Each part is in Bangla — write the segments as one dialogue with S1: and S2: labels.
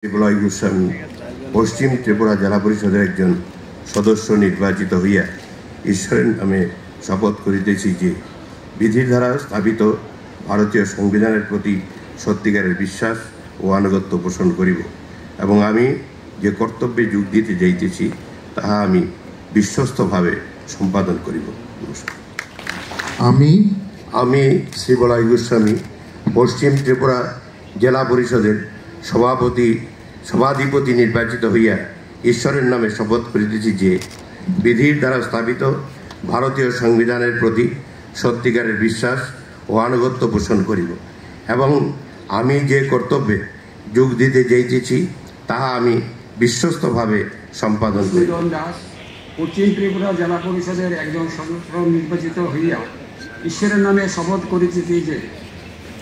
S1: বিপ্লয় গোস্বামী পশ্চিম ত্রিপুরা জেলা পরিষদের একজন সদস্য নির্বাচিত হইয়া ঈশ্বরের নামে শপথ করিতেছি যে বিধির দ্বারা স্থাপিত ভারতীয় সংবিধানের প্রতি সত্যিকারের বিশ্বাস ও আনুগত্য পোষণ করিব এবং আমি যে কর্তব্যে যোগ দিতে যাইতেছি তাহা আমি বিশ্বস্তভাবে সম্পাদন করিব। আমি শ্রী বিপ্লয় গোস্বামী পশ্চিম ত্রিপুরা জেলা পরিষদের সভাধিপতি নির্বাচিত হইয়া ঈশ্বরের নামে শপথ করিতেছি যে বিধির দ্বারা স্থাপিত ভারতীয় সংবিধানের প্রতি সত্যিকারের বিশ্বাস ও আনুগত্য পোষণ করিব এবং আমি যে কর্তব্যে যোগ দিতে যাইতেছি তাহা আমি বিশ্বস্তভাবে সম্পাদন করিব।
S2: পশ্চিম ত্রিপুরা জেলা পরিষদের একজন সদস্য নির্বাচিত হইয়া ঈশ্বরের নামে শপথ করিতেছি যে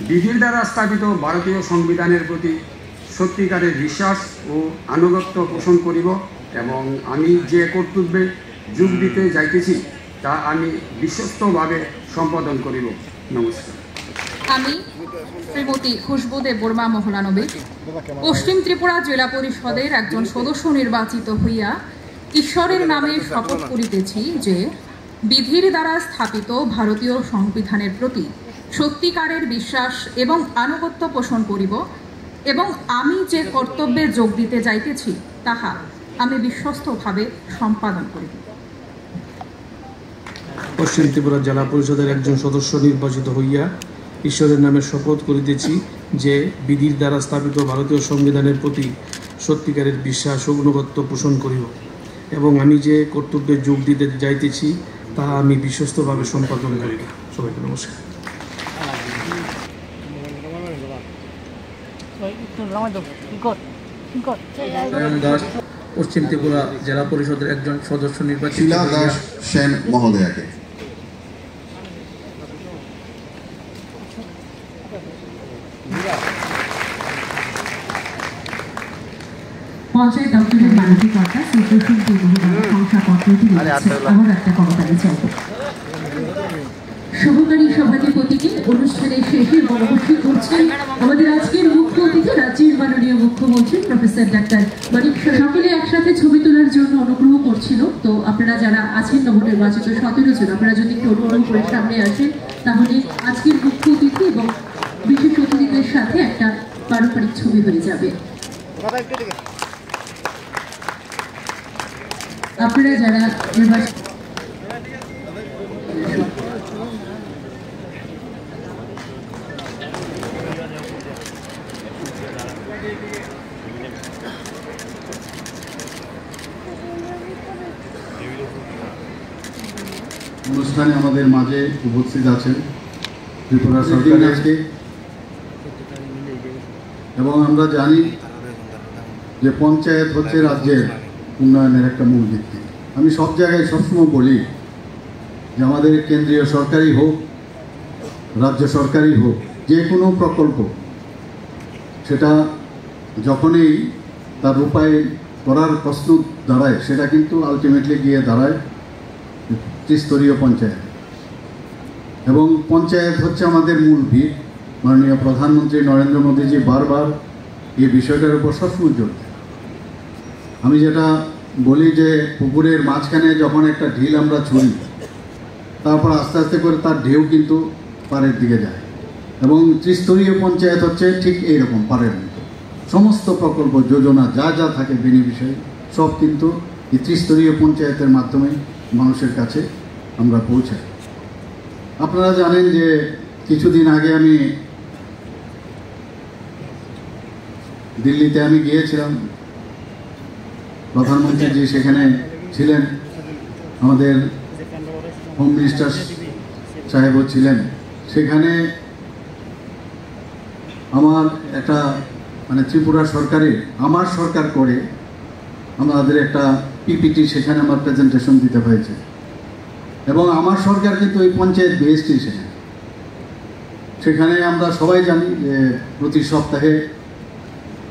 S2: বিধির দ্বারা স্থাপিত ভারতীয় সংবিধানের প্রতি সত্যিকারের বিশ্বাস ও আনুগত্য পোষণ করিব এবং আমি যে কর্তব্যে যোগ দিতে যাইতেছি তা আমি বিশ্বস্তভাবে সম্পাদন করিব। নমস্কার।
S3: আমি শ্রীমতী খুশবু দেববর্মা মহলানবী পশ্চিম ত্রিপুরা জেলা পরিষদের একজন সদস্য নির্বাচিত হইয়া ঈশ্বরের নামে শপথ করিতেছি যে বিধির দ্বারা স্থাপিত ভারতীয় সংবিধানের প্রতি সত্যিকারের বিশ্বাস এবং আনুগত্য পোষণ করিব এবং আমি যে কর্তব্যে যোগ দিতে যাইতেছি তাহা আমি বিশ্বস্তভাবে সম্পাদন করিব।
S4: পশ্চিম ত্রিপুরা জেলা পরিষদের একজন সদস্য নির্বাচিত হইয়া ঈশ্বরের নামে শপথ করিতেছি যে বিধির দ্বারা স্থাপিত ভারতীয় সংবিধানের প্রতি সত্যিকারের বিশ্বাস ও আনুগত্য পোষণ করিব এবং আমি যে কর্তব্যে যোগ দিতে যাইতেছি তাহা আমি বিশ্বস্তভাবে সম্পাদন করিব। সবাইকে নমস্কার। পশ্চিম ত্রিপুরা জেলা পরিষদের একজন সদস্য নির্বাচিত
S5: সেন মহোদয়াকে
S6: পঞ্চায়েত দপ্তরের মানবিক কর্তা শ্রী প্রসূন শংসাপত্রটি আমার একটা করতালি চাইব। শুভকারী সভাধিপতিকে অনুষ্ঠানের শেষে বরখাস্ত করছেন আমাদের আজকের মুখ্য অতিথি রাজ্যের মাননীয় মুখ্যমন্ত্রী প্রফেসর ডাক্তার মানিক। সকলে একসাথে ছবি তোলার জন্য অনুগ্রহ করছিল, তো আপনারা যারা আছেন নবনির্বাচিত 17 জন আপনারা যদি একটু অনুগ্রহ করে সামনে আসেন তাহলে আজকের মুখ্য অতিথি এবং বিশেষ অতিথিদের সাথে একটা পারস্পরিক ছবি হয়ে যাবে। আপনারা যারা নির্বাচন
S5: অনুষ্ঠানে আমাদের মাঝে উপস্থিত আছেন ত্রিপুরা সরকার আজকে, এবং আমরা জানি যে পঞ্চায়েত হচ্ছে রাজ্যের উন্নয়নের একটা মূল ভিত্তি। আমি সব জায়গায় সবসময় বলি যে আমাদের কেন্দ্রীয় সরকারই হোক রাজ্য সরকারই হোক, যে কোনো প্রকল্প সেটা যখনই তার রূপায়ণ করার প্রশ্ন দাঁড়ায় সেটা কিন্তু আলটিমেটলি গিয়ে দাঁড়ায় ত্রিস্তরীয় পঞ্চায়েত, এবং পঞ্চায়েত হচ্ছে আমাদের মূল ভিত। মাননীয় প্রধানমন্ত্রী নরেন্দ্র মোদীজি বারবার এই বিষয়টার উপর সবসময় জোর দেন। আমি যেটা বলি যে পুকুরের মাঝখানে যখন একটা ঢিল আমরা ছুঁড়ি তারপর আস্তে আস্তে করে তার ঢেউ কিন্তু পাড়ের দিকে যায়, এবং ত্রিস্তরীয় পঞ্চায়েত হচ্ছে ঠিক এইরকম পাড়ের মতো। সমস্ত প্রকল্প যোজনা যা যা থাকে বেনিফিশিয়ারি সব কিন্তু এই ত্রিস্তরীয় পঞ্চায়েতের মাধ্যমে মানুষের কাছে আমরা পৌঁছাই। আপনারা জানেন যে কিছুদিন আগে আমি দিল্লিতে গিয়েছিলাম, প্রধানমন্ত্রীজি সেখানে ছিলেন, আমাদের হোম মিনিস্টার সাহেবও ছিলেন। সেখানে আমার একটা ত্রিপুরা সরকারে আমার সরকার করে আমাদের একটা পিপিটি সেখানে আমার প্রেজেন্টেশন দিতে হয়েছে, এবং আমার সরকার কিন্তু এই পঞ্চায়েত বেসড সেখানে আমরা সবাই জানি যে প্রতি সপ্তাহে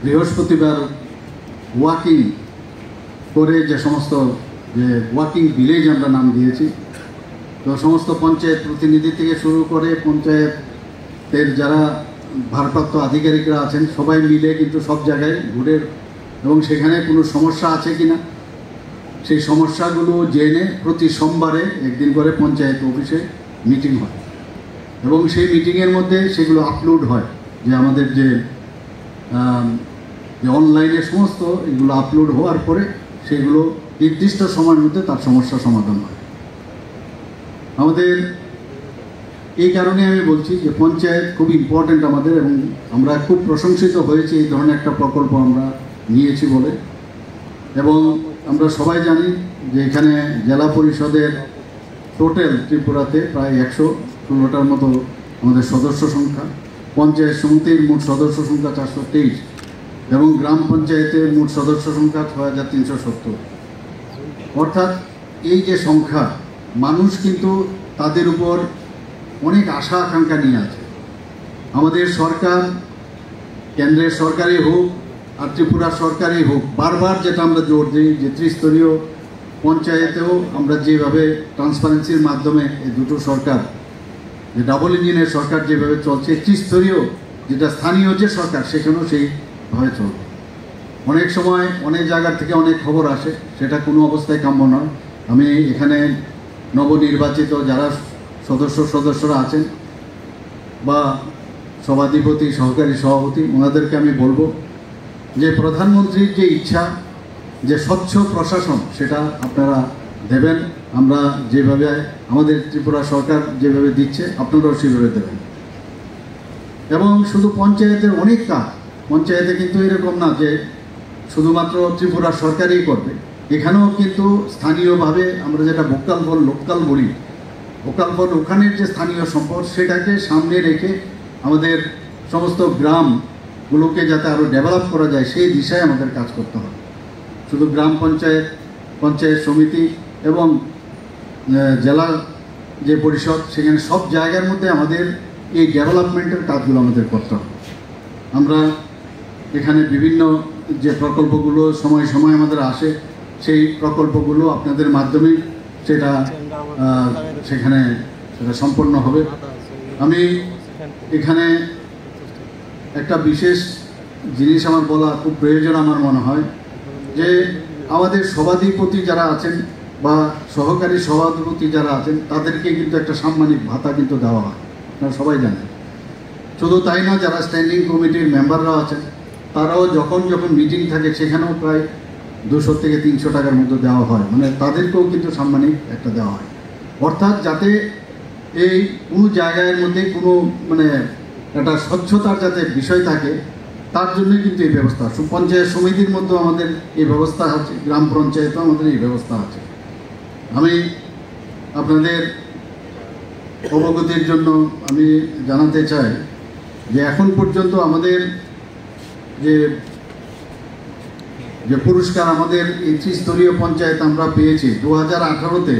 S5: বৃহস্পতিবার ওয়াকিং করে যে সমস্ত যে ওয়াকিং ভিলেজ আমরা নাম দিয়েছি, তো সমস্ত পঞ্চায়েত প্রতিনিধি থেকে শুরু করে পঞ্চায়েতের যারা ভারপ্রাপ্ত আধিকারিকরা আছেন, সবাই মিলে কিন্তু সব জায়গায় ঘুরে এবং সেখানে কোনো সমস্যা আছে কিনা সেই সমস্যাগুলো জেনে প্রতি সোমবারে একদিন করে পঞ্চায়েত অফিসে মিটিং হয় এবং সেই মিটিংয়ের মধ্যে সেগুলো আপলোড হয়, যে আমাদের যে অনলাইনে সমস্ত এগুলো আপলোড হওয়ার পরে সেগুলো নির্দিষ্ট সময়ের মধ্যে তার সমস্যা সমাধান হয়। আমাদের এই কারণে আমি বলছি যে পঞ্চায়েত খুব ইম্পর্ট্যান্ট আমাদের, এবং আমরা খুব প্রশংসিত হয়েছি এই ধরনের একটা প্রকল্প আমরা নিয়েছি বলে। এবং আমরা সবাই জানি যে এখানে জেলা পরিষদের টোটাল ত্রিপুরাতে প্রায় 116টার মতো আমাদের সদস্য সংখ্যা, পঞ্চায়েত সমিতির মোট সদস্য সংখ্যা 423 এবং গ্রাম পঞ্চায়েতের মোট সদস্য সংখ্যা 6370। অর্থাৎ এই যে সংখ্যা, মানুষ কিন্তু তাদের উপর অনেক আশা আকাঙ্ক্ষা নিয়ে আছে। আমাদের সরকার, কেন্দ্রের সরকারই হোক আর ত্রিপুরা সরকারই হোক, বারবার যেটা আমরা জোর দিই যে ত্রিস্তরীয় পঞ্চায়েতেও আমরা যেভাবে ট্রান্সপারেন্সির মাধ্যমে এই দুটো সরকার, যে ডাবল ইঞ্জিনের সরকার যেভাবে চলছে, ত্রিস্তরীয় যেটা স্থানীয় যে সরকার সেখানেও সেইভাবে চলবে। অনেক সময় অনেক জায়গার থেকে অনেক খবর আসে, সেটা কোনো অবস্থায় কাম্য নয়। আমি এখানে নবনির্বাচিত যারা সদস্যরা আছেন বা সভাধিপতি, সহকারী সভাপতি, ওনাদেরকে আমি বলবো যে প্রধানমন্ত্রীর যে ইচ্ছা যে স্বচ্ছ প্রশাসন সেটা আপনারা দেবেন। আমরা যেভাবে আমাদের ত্রিপুরা সরকার যেভাবে দিচ্ছে আপনারাও সেভাবে দেবেন। এবং শুধু পঞ্চায়েতের অনেক কাজ, পঞ্চায়েতে কিন্তু এরকম না যে শুধুমাত্র ত্রিপুরা সরকারই করবে, এখানেও কিন্তু স্থানীয়ভাবে আমরা যেটা ভোকাল ফর লোকাল বলি, ভোকাল ফর ওখানের যে স্থানীয় সম্পদ সেটাকে সামনে রেখে আমাদের সমস্ত গ্রামগুলোকে যাতে আরও ডেভেলপ করা যায় সেই দিশায় আমাদের কাজ করতে হবে। শুধু গ্রাম পঞ্চায়েত, পঞ্চায়েত সমিতি এবং জেলা যে পরিষদ, সেখানে সব জায়গার মধ্যে আমাদের এই ডেভেলপমেন্টের কাজগুলো আমাদের করতে হবে। আমরা এখানে বিভিন্ন যে প্রকল্পগুলো সময় সময় আমাদের আসে, সেই প্রকল্পগুলো আপনাদের মাধ্যমে সেটা সেখানে সেটা সম্পন্ন হবে। আমি এখানে একটা বিশেষ জিনিস আমার বলা খুব প্রয়োজন আমার মনে হয়, যে আমাদের সভাধিপতি যারা আছেন বা সহকারী সভাধিপতি যারা আছেন তাদেরকে কিন্তু একটা সাম্মানিক ভাতা কিন্তু দেওয়া হয়, আপনারা সবাই জানেন। শুধু তাই না, যারা স্ট্যান্ডিং কমিটির মেম্বাররা আছেন তারাও যখন মিটিং থাকে সেখানেও প্রায় 200 থেকে 300 টাকার মতো দেওয়া হয়, মানে তাদেরকেও কিন্তু সাম্মানিক একটা দেওয়া হয়। অর্থাৎ যাতে এই কোনো জায়গার মধ্যে কোনো মানে একটা স্বচ্ছতার যাতে বিষয় থাকে, তার জন্যই কিন্তু এই ব্যবস্থা। পঞ্চায়েত সমিতির মধ্যেও আমাদের এই ব্যবস্থা আছে, গ্রাম পঞ্চায়েতেও আমাদের এই ব্যবস্থা আছে। আমি আপনাদের অবগতির জন্য আমি জানাতে চাই যে এখন পর্যন্ত আমাদের যে পুরস্কার আমাদের এই ত্রিস্তরীয় পঞ্চায়েত আমরা পেয়েছি, 2018-তে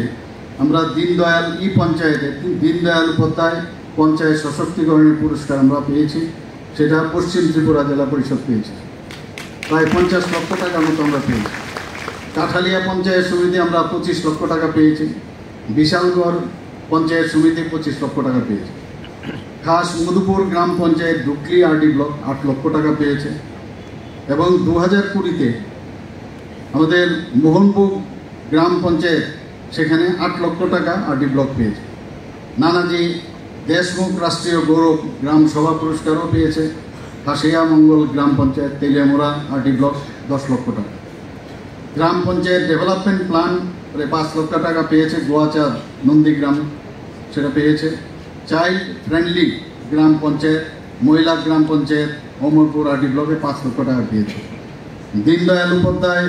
S5: আমরা দীনদয়াল পঞ্চায়েতে দীনদয়াল উপাধ্যায় পঞ্চায়েত সশক্তিকরণের পুরস্কার আমরা পেয়েছি। সেটা পশ্চিম ত্রিপুরা জেলা পরিষদ পেয়েছে, প্রায় 50 লক্ষ টাকার মতো আমরা পেয়েছি। কাঠালিয়া পঞ্চায়েত সমিতি আমরা 25 লক্ষ টাকা পেয়েছি। বিশালগড় পঞ্চায়েত সমিতি 25 লক্ষ টাকা পেয়েছে। খাস মধুপুর গ্রাম পঞ্চায়েত ডুকলি আরডি ব্লক 8 লক্ষ টাকা পেয়েছে। এবং 2020-তে আমাদের মোহনপুর গ্রাম পঞ্চায়েত সেখানে 8 লক্ষ টাকা আরডি ব্লক পেয়েছে। নানাজি দেশমুখ রাষ্ট্রীয় গৌরব গ্রাম সভা পুরস্কারও পেয়েছে কাশিয়া মঙ্গল গ্রাম পঞ্চায়েত তেলিয়ামোড়া আরডি ব্লক 10 লক্ষ টাকা। গ্রাম পঞ্চায়েত ডেভেলপমেন্ট প্ল্যান 5 লক্ষ টাকা পেয়েছে গোয়াচাঁদ নন্দীগ্রাম, সেটা পেয়েছে। চাইল্ড ফ্রেন্ডলি গ্রাম পঞ্চায়েত মহিলা গ্রাম পঞ্চায়েত অমরপুর আরডি ব্লকে 5 লক্ষ টাকা পেয়েছে। দীনদয়াল উপাধ্যায়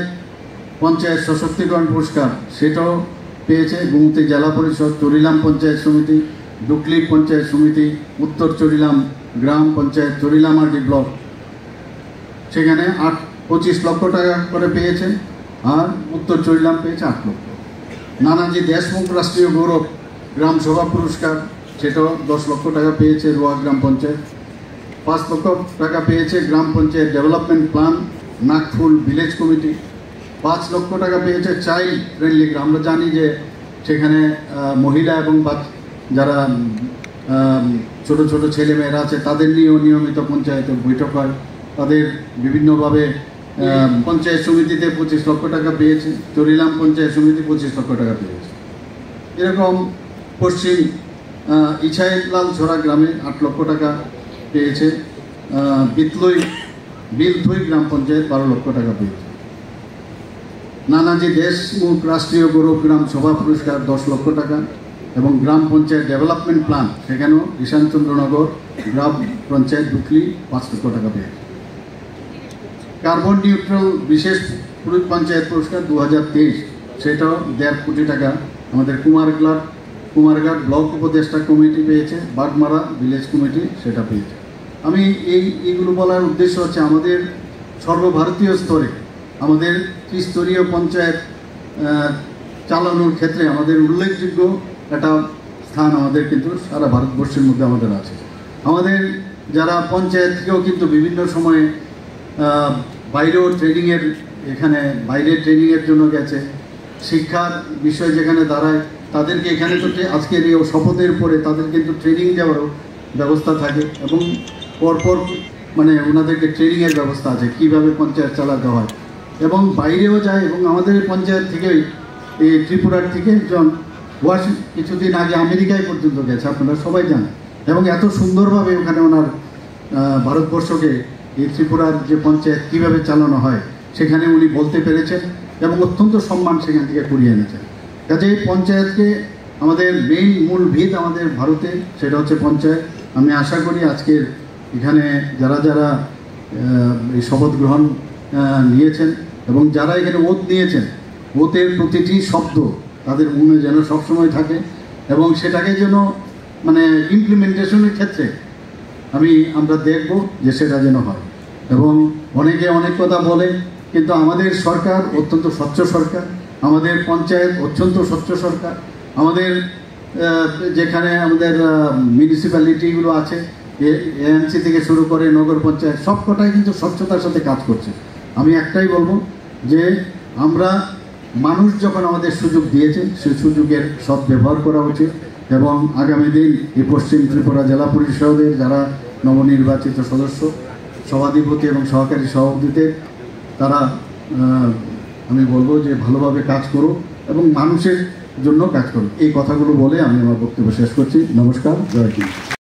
S5: পঞ্চায়েত সশক্তিকরণ পুরস্কার সেটাও পেয়েছে গুমতি জেলা পরিষদ, চরিলাম পঞ্চায়েত সমিতি, ডুকলি পঞ্চায়েত সমিতি, উত্তর চরিলাম গ্রাম পঞ্চায়েত, চরিলাম আরডি ব্লক, সেখানে 25 লক্ষ টাকা করে পেয়েছে। আর উত্তর চরিলাম পেয়েছে 8 লক্ষ। নানাজি দেশমুখ রাষ্ট্রীয় গৌরব গ্রাম সভা পুরস্কার সেটাও 10 লক্ষ টাকা পেয়েছে রোয়া গ্রাম পঞ্চায়েত। 5 লক্ষ টাকা পেয়েছে গ্রাম panchayat development plan Nagphul village committee. 5 lakh টাকা পেয়েছে চাইল্ড ফ্রেন্ডলি। আমরা জানি যে সেখানে মহিলা এবং যারা ছোট ছোট ছেলেমেয়েরা আছে তাদের নিয়েও নিয়মিত পঞ্চায়েতের বৈঠক হয়। তাদের বিভিন্নভাবে পঞ্চায়েত সমিতিতে 25 লক্ষ টাকা পেয়েছে, চরিলাম পঞ্চায়েত সমিতি 25 লক্ষ টাকা পেয়েছে। এরকম পশ্চিম ইছাইলাল ছড়া গ্রামে 8 লক্ষ টাকা পেয়েছে। বিলথই গ্রাম পঞ্চায়েত 12 লক্ষ টাকা পেয়েছে। নানাজি দেশমুখ রাষ্ট্রীয় গৌরব গ্রাম সভা পুরস্কার 10 লক্ষ টাকা এবং গ্রাম পঞ্চায়েত ডেভেলপমেন্ট প্ল্যান সেখানেও ঈশানচন্দ্রনগর গ্রাম পঞ্চায়েত বুকলি 5 লক্ষ টাকা পেয়েছে। কার্বন নিউট্রাল বিশেষ পঞ্চায়েত পুরস্কার 2023 সেটাও 1.5 কোটি টাকা আমাদের কুমারঘাট ব্লক উপদেষ্টা কমিটি পেয়েছে, বাগমারা ভিলেজ কমিটি সেটা পেয়েছে। আমি এইগুলো বলার উদ্দেশ্য হচ্ছে আমাদের সর্বভারতীয় স্তরে আমাদের ত্রিস্তরীয় পঞ্চায়েত চালানোর ক্ষেত্রে আমাদের উল্লেখযোগ্য একটা স্থান আমাদের কিন্তু সারা ভারতবর্ষের মধ্যে আমাদের আছে। আমাদের যারা পঞ্চায়েত থেকেও কিন্তু বিভিন্ন সময়ে বাইরেও ট্রেনিংয়ের বাইরে ট্রেনিংয়ের জন্য গেছে, শিক্ষার বিষয় যেখানে দাঁড়ায় তাদেরকে এখানে তো আজকের এই শপথের পরে তাদের কিন্তু ট্রেনিং দেওয়ারও ব্যবস্থা থাকে এবং পরপর ওনাদেরকে ট্রেনিংয়ের ব্যবস্থা আছে কীভাবে পঞ্চায়েত চালাতে হয় এবং বাইরেও যায়। এবং আমাদের পঞ্চায়েত থেকেই এই ত্রিপুরার থেকে একজন কিছুদিন আগে আমেরিকায় পর্যন্ত গেছে, আপনারা সবাই জানেন। এবং এত সুন্দরভাবে ওখানে ওনার ভারতবর্ষকে এই ত্রিপুরার যে পঞ্চায়েত কীভাবে চালানো হয় সেখানে উনি বলতে পেরেছেন এবং অত্যন্ত সম্মান সেখান থেকে কুড়িয়ে এনেছেন। কাজে পঞ্চায়েতকে আমাদের মূল ভিত আমাদের ভারতে সেটা হচ্ছে পঞ্চায়েত। আমি আশা করি আজকের এখানে যারা যারা এই শপথ গ্রহণ নিয়েছেন এবং যারা এখানে ওত নিয়েছেন, ওতের প্রতিটি শব্দ তাদের মনে যেন সবসময় থাকে এবং সেটাকে যেন ইমপ্লিমেন্টেশনের ক্ষেত্রে আমরা দেখব যে সেটা যেন হয়। এবং অনেকে অনেক কথা বলে, কিন্তু আমাদের সরকার অত্যন্ত স্বচ্ছ সরকার, আমাদের পঞ্চায়েত অত্যন্ত স্বচ্ছ সরকার, আমাদের যেখানে আমাদের মিউনিসিপ্যালিটিগুলো আছে এএমসি থেকে শুরু করে নগর পঞ্চায়েত সবকটাই কিন্তু স্বচ্ছতার সাথে কাজ করছে। আমি একটাই বলবো যে আমরা মানুষ যখন আমাদের সুযোগ দিয়েছে সেই সুযোগের সদ্ব্যবহার করা উচিত এবং আগামী দিন এই পশ্চিম ত্রিপুরা জেলা পরিষদের যারা নবনির্বাচিত সদস্য, সভাধিপতি এবং সহকারী সভাপতিদের তারা আমি বলবো যে ভালোভাবে কাজ করুক এবং মানুষের জন্য কাজ করুক। এই কথাগুলো বলে আমি আমার বক্তব্য শেষ করছি। নমস্কার, জয় হিন্দ।